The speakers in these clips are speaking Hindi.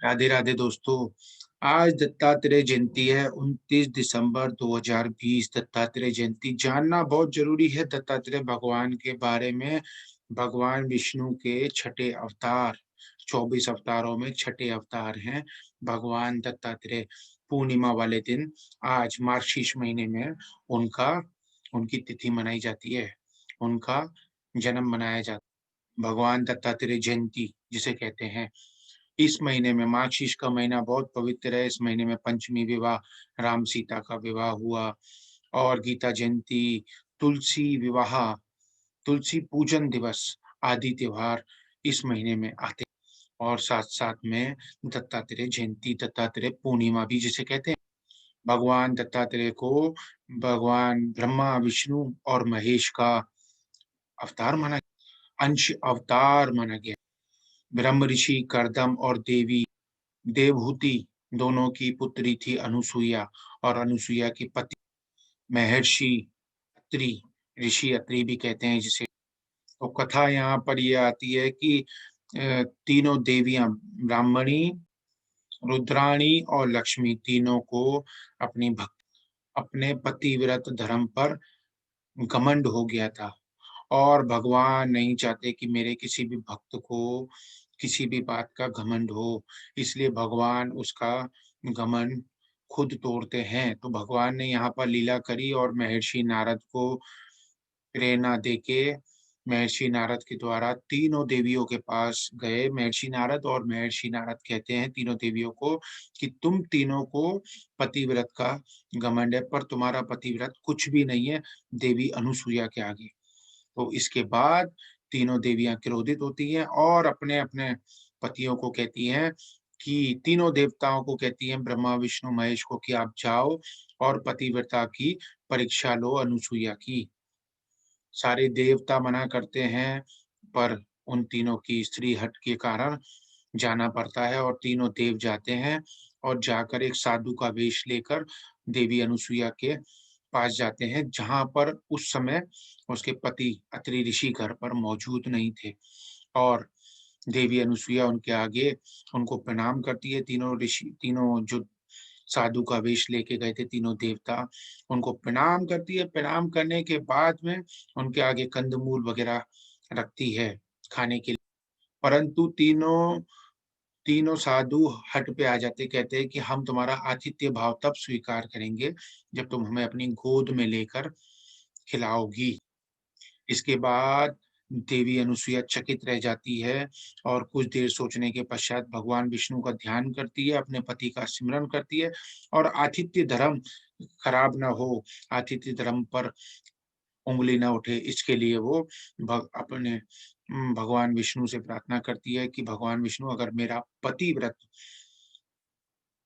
राधे राधे दोस्तों। आज दत्तात्रेय जयंती है, 29 दिसंबर 2020। दत्तात्रेय जयंती जानना बहुत जरूरी है। दत्तात्रेय भगवान के बारे में, भगवान विष्णु के छठे अवतार, 24 अवतारों में छठे अवतार हैं भगवान दत्तात्रेय। पूर्णिमा वाले दिन आज मार्गशीर्ष महीने में उनका उनकी तिथि मनाई जाती है, उनका जन्म मनाया जाता है। भगवान दत्तात्रेय जयंती जिसे कहते हैं, इस महीने में मार्गशीर्ष का महीना बहुत पवित्र है। इस महीने में पंचमी विवाह, राम सीता का विवाह हुआ, और गीता जयंती, तुलसी विवाह, तुलसी पूजन दिवस आदि त्योहार इस महीने में आते हैं। और साथ साथ में दत्तात्रेय जयंती, दत्तात्रेय पूर्णिमा भी जिसे कहते हैं। भगवान दत्तात्रेय को भगवान ब्रह्मा, विष्णु और महेश का अवतार माना, अंश अवतार माना गया। ब्रह्म ऋषि करदम और देवी देवहूति दोनों की पुत्री थी अनुसुईया, और अनुसुईया के पति महर्षि अत्रि, ऋषि अत्रि भी कहते हैं जिसे। तो कथा यहाँ पर ये आती है कि तीनों देवियां, ब्राह्मणी, रुद्राणी और लक्ष्मी, तीनों को अपनी भक्त अपने पतिव्रत धर्म पर घमंड हो गया था। और भगवान नहीं चाहते कि मेरे किसी भी भक्त को किसी भी बात का घमंड हो, इसलिए भगवान उसका घमंड खुद तोड़ते हैं। तो भगवान ने यहाँ पर लीला करी और महर्षि नारद को प्रेरणा देके, महर्षि नारद के द्वारा तीनों देवियों के पास गए महर्षि नारद, और महर्षि नारद कहते हैं तीनों देवियों को कि तुम तीनों को पतिव्रत का घमंड है, पर तुम्हारा पतिव्रत कुछ भी नहीं है देवी अनुसुईया के आगे। तो इसके बाद तीनों देवियां क्रोधित होती हैं और अपने अपने पतियों को कहती हैं कि तीनों देवताओं को कहती हैं, ब्रह्मा विष्णु महेश को, कि आप जाओ और पतिव्रता की परीक्षा लो अनुसुईया की। सारे देवता मना करते हैं, पर उन तीनों की स्त्री हट के कारण जाना पड़ता है, और तीनों देव जाते हैं और जाकर एक साधु का वेश लेकर देवी अनुसुईया के पास जाते हैं, जहां पर उस समय उसके पति अत्रि ऋषि घर पर मौजूद नहीं थे। और देवी अनुसुईया उनके आगे उनको प्रणाम करती है। तीनों ऋषि, तीनों जो साधु का वेश लेके गए थे तीनों देवता, उनको प्रणाम करती है। प्रणाम करने के बाद में उनके आगे कंदमूल वगैरह रखती है खाने के लिए, परंतु तीनों तीनों साधु हट पे आ जाते, कहते हैं कि हम तुम्हारा आतिथ्य भाव तब स्वीकार करेंगे जब तुम हमें अपनी गोद में लेकर खिलाओगी। इसके बाद देवी अनुसुईया चकित रह जाती है, और कुछ देर सोचने के पश्चात भगवान विष्णु का ध्यान करती है, अपने पति का सिमरन करती है, और आतिथ्य धर्म खराब ना हो, आतिथ्य धर्म पर उंगली ना उठे, इसके लिए वो अपने भगवान विष्णु से प्रार्थना करती है कि भगवान विष्णु, अगर मेरा पतिव्रत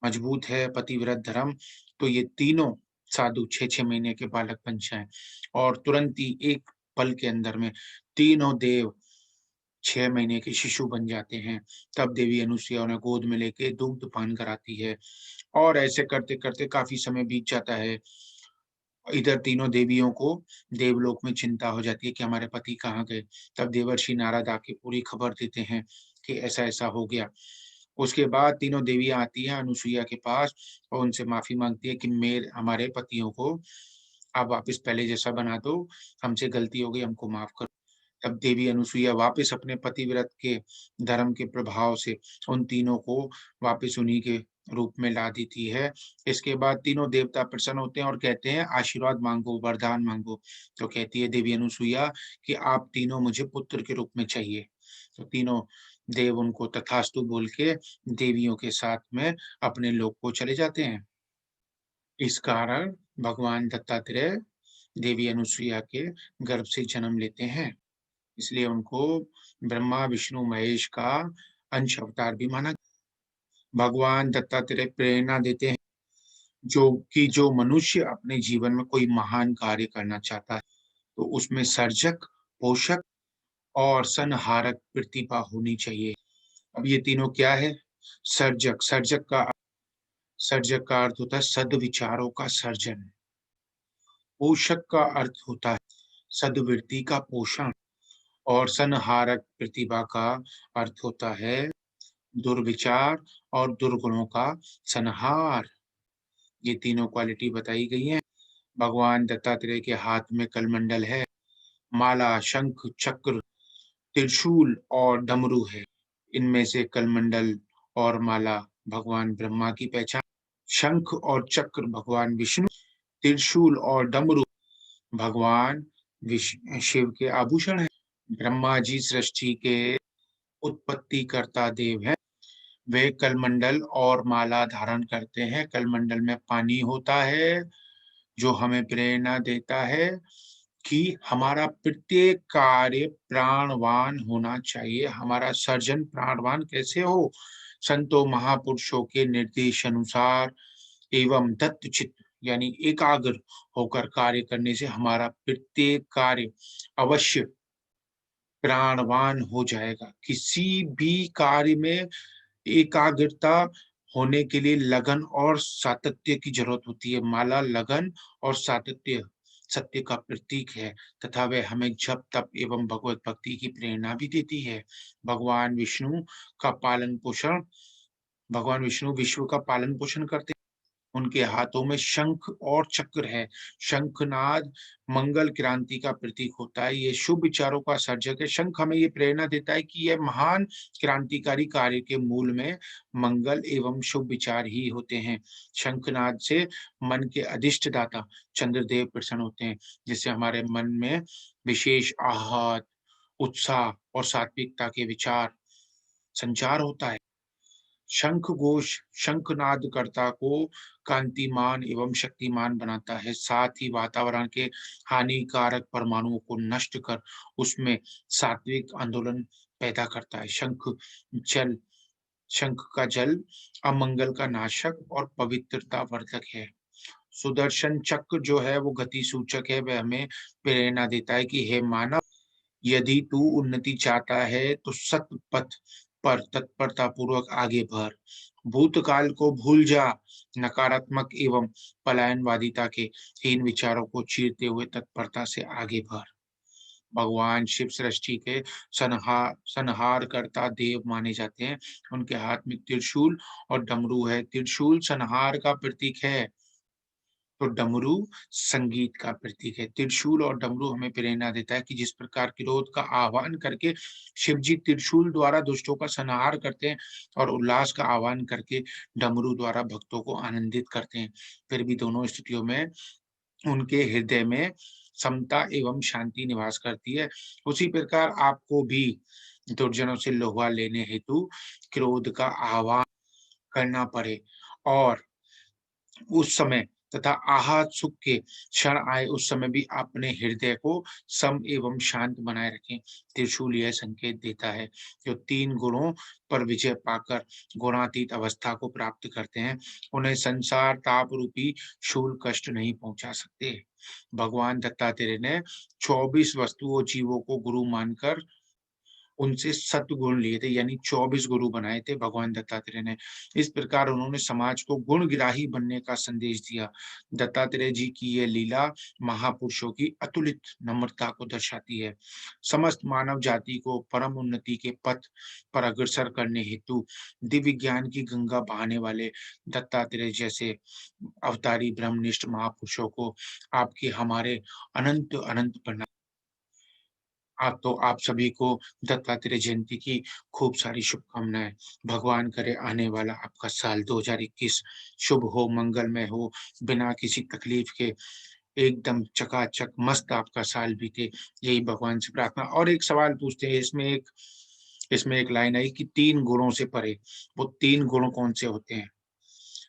मजबूत है, पतिव्रत धर्म, तो ये तीनों साधु 6-6 महीने के बालक बन जाएं। और तुरंत ही एक पल के अंदर में तीनों देव 6 महीने के शिशु बन जाते हैं। तब देवी अनुसुईया उन्हें गोद में लेके दुग्ध पान कराती है, और ऐसे करते करते काफी समय बीत जाता है। इधर तीनों देवियों को देवलोक में चिंता हो जाती है कि हमारे पति कहाँ गए। तब देवर्षि नारद आके पूरी खबर देते हैं कि ऐसा ऐसा हो गया। उसके बाद तीनों देवियां आती हैं अनुसुईया के पास और उनसे माफी मांगती है कि मेरे हमारे पतियों को आप वापस पहले जैसा बना दो, हमसे गलती हो गई, हमको माफ करो। तब देवी अनुसुईया वापस अपने पतिव्रत के धर्म के प्रभाव से उन तीनों को वापस उन्हीं के रूप में ला देती है। इसके बाद तीनों देवता प्रसन्न होते हैं और कहते हैं आशीर्वाद मांगो, वरदान मांगो। तो कहती है देवी अनुसुईया कि आप तीनों मुझे पुत्र के रूप में चाहिए। तो तीनों देव उनको तथास्तु बोल के देवियों के साथ में अपने लोक को चले जाते हैं। इस कारण भगवान दत्तात्रेय देवी अनुसुईया के गर्भ से जन्म लेते हैं, इसलिए उनको ब्रह्मा विष्णु महेश का अंश अवतार भी माना। भगवान दत्तात्रेय प्रेरणा देते हैं जो मनुष्य अपने जीवन में कोई महान कार्य करना चाहता है, तो उसमें सर्जक, पोषक और संहारक प्रतिभा होनी चाहिए। अब ये तीनों क्या है? सर्जक, सर्जक का अर्थ होता है सद्विचारों का सर्जन। पोषक का अर्थ होता है सद्वृत्ति का पोषण, और संहारक प्रतिभा का अर्थ होता है दुर्विचार और दुर्गुणों का संहार। ये तीनों क्वालिटी बताई गई हैं। भगवान दत्तात्रेय के हाथ में कलमंडल है, माला, शंख, चक्र, त्रिशूल और डमरू है। इनमें से कलमंडल और माला भगवान ब्रह्मा की पहचान, शंख और चक्र भगवान विष्णु, त्रिशूल और डमरू भगवान शिव के आभूषण हैं। ब्रह्मा जी सृष्टि के उत्पत्ति करता देव हैं। वे कलमंडल और माला धारण करते हैं। कलमंडल में पानी होता है जो हमें प्रेरणा देता है कि हमारा प्रत्येक कार्य प्राणवान होना चाहिए। हमारा सर्जन प्राणवान कैसे हो? संतों महापुरुषों के निर्देश अनुसार एवं दत्तचित्त यानी एकाग्र होकर कार्य करने से हमारा प्रत्येक कार्य अवश्य प्राणवान हो जाएगा। किसी भी कार्य में एकाग्रता होने के लिए लगन और सातत्य की जरूरत होती है। माला लगन और सातत्य सत्य का प्रतीक है तथा वह हमें जप तप एवं भगवत भक्ति की प्रेरणा भी देती है। भगवान विष्णु का पालन पोषण भगवान विष्णु विश्व का पालन पोषण करते हैं। उनके हाथों में शंख और चक्र है। शंखनाद मंगल क्रांति का प्रतीक होता है। ये शुभ विचारों का सर्जक है। शंख हमें ये प्रेरणा देता है कि यह महान क्रांतिकारी कार्य के मूल में मंगल एवं शुभ विचार ही होते हैं। शंखनाद से मन के अधिष्ठदाता चंद्रदेव प्रसन्न होते हैं, जिससे हमारे मन में विशेष आहत, उत्साह और सात्विकता के विचार संचार होता है। शंख घोष शंखनादकर्ता को कांतिमान एवं शक्तिमान बनाता है। साथ ही वातावरण के हानिकारक परमाणुओं को नष्ट कर उसमें सात्विक आंदोलन पैदा करता है। जल शंख का जल अमंगल का नाशक और पवित्रता वर्धक है। सुदर्शन चक्र जो है वो गति सूचक है। वह हमें प्रेरणा देता है कि हे मानव, यदि तू उन्नति चाहता है तो सत पथ पर तत्परता पूर्वक आगे बढ़। भूतकाल को भूल जा। नकारात्मक एवं पलायनवादिता के हीन विचारों को चीरते हुए तत्परता से आगे बढ़। भगवान शिव सृष्टि के संहार करता देव माने जाते हैं। उनके हाथ में त्रिशूल और डमरू है। त्रिशूल संहार का प्रतीक है तो डमरू संगीत का प्रतीक है। त्रिशूल और डमरू हमें प्रेरणा देता है कि जिस प्रकार क्रोध का आह्वान करके शिव जी त्रिशूल द्वारा दुष्टों का संहार करते हैं और उल्लास का आह्वान करके डमरू द्वारा भक्तों को आनंदित करते हैं। फिर भी दोनों स्थितियों में उनके हृदय में समता एवं शांति निवास करती है। उसी प्रकार आपको भी दुर्जनों से लोहा लेने हेतु क्रोध का आह्वान करना पड़े और उस समय तथा आहत सुख के क्षण आए उस समय भी अपने हृदय को सम एवं शांत बनाए रखें। त्रिशूल यह संकेत देता है जो तीन गुणों पर विजय पाकर गुणातीत अवस्था को प्राप्त करते हैं, उन्हें संसार ताप रूपी शूल कष्ट नहीं पहुंचा सकते। भगवान दत्तात्रेय ने 24 वस्तुओं जीवों को गुरु मानकर उनसे सद्गुण लिए थे, यानी 24 गुरु बनाए थे भगवान दत्तात्रेय ने। इस प्रकार उन्होंने समाज को गुणग्राही बनने का संदेश दिया। दत्तात्रेय जी की ये लीला महापुरुषों की अतुलित नम्रता को दर्शाती है। समस्त मानव जाति को परम उन्नति के पथ पर अग्रसर करने हेतु दिव्य ज्ञान की गंगा बहाने वाले दत्तात्रेय जैसे अवतारी ब्रह्मनिष्ठ महापुरुषों को आपके हमारे अनंत अनंत प्रणाम। तो आप सभी को दत्तात्रेय जयंती की खूब सारी शुभकामनाएं। भगवान करे आने वाला आपका साल 2021 शुभ हो, मंगलमय हो, बिना किसी तकलीफ के एकदम चकाचक मस्त आपका साल बीते, यही भगवान से प्रार्थना। और एक सवाल पूछते हैं, इसमें एक लाइन आई कि तीन गुणों से परे, वो तीन गुण कौन से होते हैं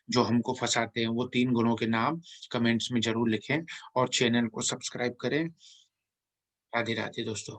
जो हमको फंसाते हैं? वो तीन गुणों के नाम कमेंट्स में जरूर लिखें और चैनल को सब्सक्राइब करें। राधे राधे दोस्तों।